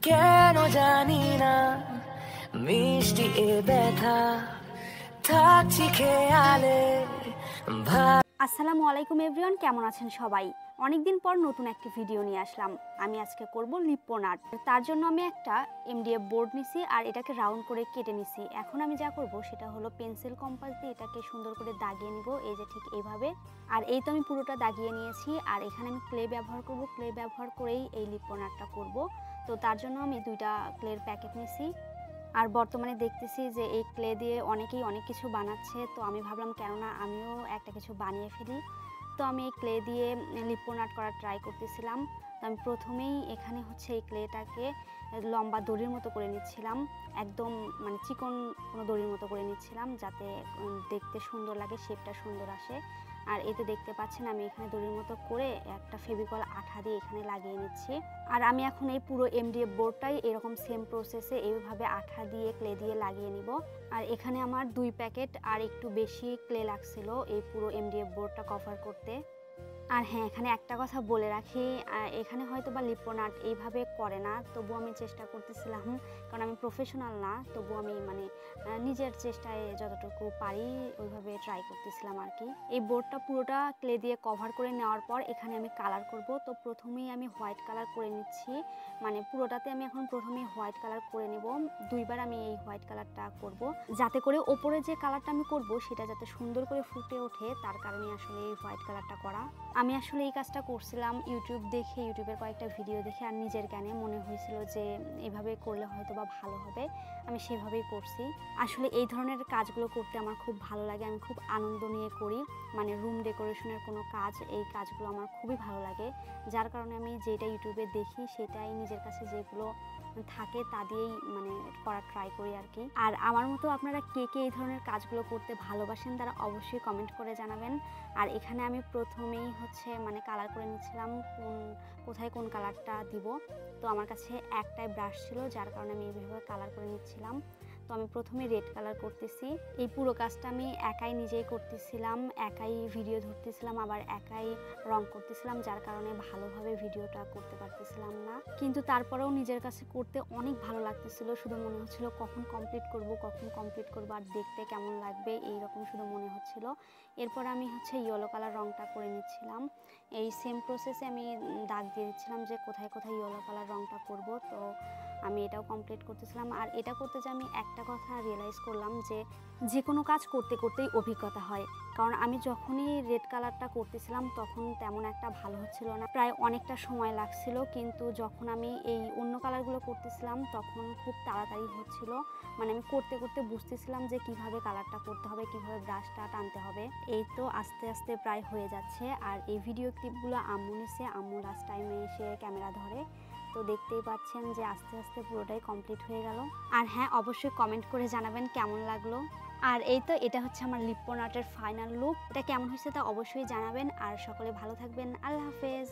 কেন জানি না মিষ্টি এ ব্যথা থাকছি খেয়ালে। আসসালামু আলাইকুম এভরিওয়ান, কেমন আছেন সবাই? অনেকদিন পর নতুন একটি ভিডিও নিয়ে আসলাম। আমি আজকে করব লিপ্পন আর্ট। তার জন্য আমি একটা এমডিএফ বোর্ড নিছি আর এটাকে রাউন্ড করে কেটে নিছি। এখন আমি যা করব সেটা হলো পেন্সিল কম্পাস দিয়ে এটাকে সুন্দর করে দাগিয়ে নিব, এই যে ঠিক এইভাবে। আর এই তো আমি পুরোটা দাগিয়ে নিয়েছি। আর এখানে আমি ক্লে ব্যবহার করব, ক্লে ব্যবহার করেই এই লিপ্পন আর্টটা করব। তো তার জন্য আমি 2টা ক্লের প্যাকেট নিছি। আর বর্তমানে দেখতেছি যে এই ক্লে দিয়ে অনেকেই অনেক কিছু বানাচ্ছে, তো আমি ভাবলাম কেননা আমিও একটা কিছু বানিয়ে ফেলি। তো আমি এই ক্লে দিয়ে লিপ্পন আর্ট করার ট্রাই করতেছিলাম। তো আমি প্রথমেই এখানে হচ্ছে এই ক্লেটাকে লম্বা দড়ির মতো করে নিচ্ছিলাম, একদম মানে চিকন কোনো দড়ির মতো করে নিচ্ছিলাম, যাতে দেখতে সুন্দর লাগে, শেপটা সুন্দর আসে। আর এতে দেখতে পাচ্ছেন আমি এখানে দড়ির মতো করে একটা ফেভিকল আঠা দিয়ে এখানে লাগিয়ে নিচ্ছি। আর আমি এখন এই পুরো এমডিএফ বোর্ডটাই এরকম সেম প্রসেসে এইভাবে আঠা দিয়ে ক্লে দিয়ে লাগিয়ে নিব। আর এখানে আমার 2 প্যাকেট আর একটু বেশি ক্লে লাগছিল এই পুরো এমডিএফ বোর্ডটা কভার করতে। আর হ্যাঁ, এখানে একটা কথা বলে রাখি, এখানে হয়তো বা লিপ্পন আর্ট এইভাবে করে না, তবু আমি চেষ্টা করতেছিলাম, কারণ আমি প্রফেশনাল না, তবু আমি মানে নিজের চেষ্টায় যতটুকু পারি ওইভাবে ট্রাই করতেছিলাম আর কি। এই বোর্ডটা পুরোটা ক্লে দিয়ে কভার করে নেওয়ার পর এখানে আমি কালার করব। তো প্রথমেই আমি হোয়াইট কালার করে নিচ্ছি, মানে পুরোটাতে আমি এখন প্রথমেই হোয়াইট কালার করে নেব। 2বার আমি এই হোয়াইট কালারটা করব, যাতে করে ওপরে যে কালারটা আমি করব সেটা যাতে সুন্দর করে ফুটে ওঠে, তার কারণে আসলে এই হোয়াইট কালারটা করা। আমি আসলে এই কাজটা করছিলাম ইউটিউব দেখে, ইউটিউবের কয়েকটা ভিডিও দেখে, আর নিজের জ্ঞানে মনে হয়েছিল যে এভাবে করলে হয়তো বা ভালো হবে, আমি সেভাবেই করছি। আসলে এই ধরনের কাজগুলো করতে আমার খুব ভালো লাগে, আমি খুব আনন্দ নিয়ে করি। মানে রুম ডেকোরেশনের কোনো কাজ, এই কাজগুলো আমার খুবই ভালো লাগে, যার কারণে আমি যেটা ইউটিউবে দেখি সেটাই নিজের কাছে যেগুলো থাকে তা দিয়েই মানে করার ট্রাই করি আর কি। আর আমার মতো আপনারা কে কে এই ধরনের কাজগুলো করতে ভালোবাসেন তারা অবশ্যই কমেন্ট করে জানাবেন। আর এখানে আমি প্রথমেই হচ্ছে মানে কালার করে নিচ্ছিলাম কোথায় কোন কালারটা দিব। তো আমার কাছে একটাই ব্রাশ ছিল, যার কারণে আমি এইভাবে কালার করে নিচ্ছিলাম। তো আমি প্রথমে রেড কালার করতেছি। এই পুরো কাজটা আমি একাই নিজেই করতেছিলাম, একাই ভিডিও ধরতেছিলাম, আবার একাই রং করতেছিলাম, যার কারণে ভালোভাবে ভিডিওটা করতে পারতেছিলাম না। কিন্তু তারপরেও নিজের কাছে করতে অনেক ভালো লাগতেছিল, শুধু মনে হচ্ছিল কখন কমপ্লিট করব আর দেখতে কেমন লাগবে, এইরকম শুধু মনে হচ্ছিল। এরপর আমি হচ্ছে ইয়েলো কালার রংটা করে নিচ্ছিলাম। এই সেম প্রসেসে আমি দাগ দিয়ে দিচ্ছিলাম যে কোথায় কোথায় ইয়েলো কালার রংটা করব। তো আমি এটাও কমপ্লিট করতেছিলাম। আর এটা করতে যে আমি একটা কথা রিয়েলাইজ করলাম যে কোনো কাজ করতে করতেই অভিজ্ঞতা হয়। কারণ আমি যখনই রেড কালারটা করতেছিলাম তখন তেমন একটা ভালো হচ্ছিল না, প্রায় অনেকটা সময় লাগছিল। কিন্তু যখন আমি এই অন্য কালারগুলো করতেছিলাম তখন খুব তাড়াতাড়ি হচ্ছিল, মানে আমি করতে করতে বুঝতেছিলাম যে কিভাবে কালারটা করতে হবে, কিভাবে ব্রাশটা টানতে হবে। এই তো আস্তে আস্তে প্রায় হয়ে যাচ্ছে। আর এই ভিডিও ক্লিপগুলো আম্মু নিছে, আম্মু লাস্ট টাইমে এসে ক্যামেরা ধরে। তো দেখতেই পাচ্ছেন যে আস্তে আস্তে পুরোটাই কমপ্লিট হয়ে গেল। আর হ্যাঁ, অবশ্যই কমেন্ট করে জানাবেন কেমন লাগলো। আর এই তো এটা হচ্ছে আমার লিপ্পন আর্টের ফাইনাল লুক। এটা কেমন হয়েছে তা অবশ্যই জানাবেন। আর সকলে ভালো থাকবেন। আল্লাহ হাফেজ।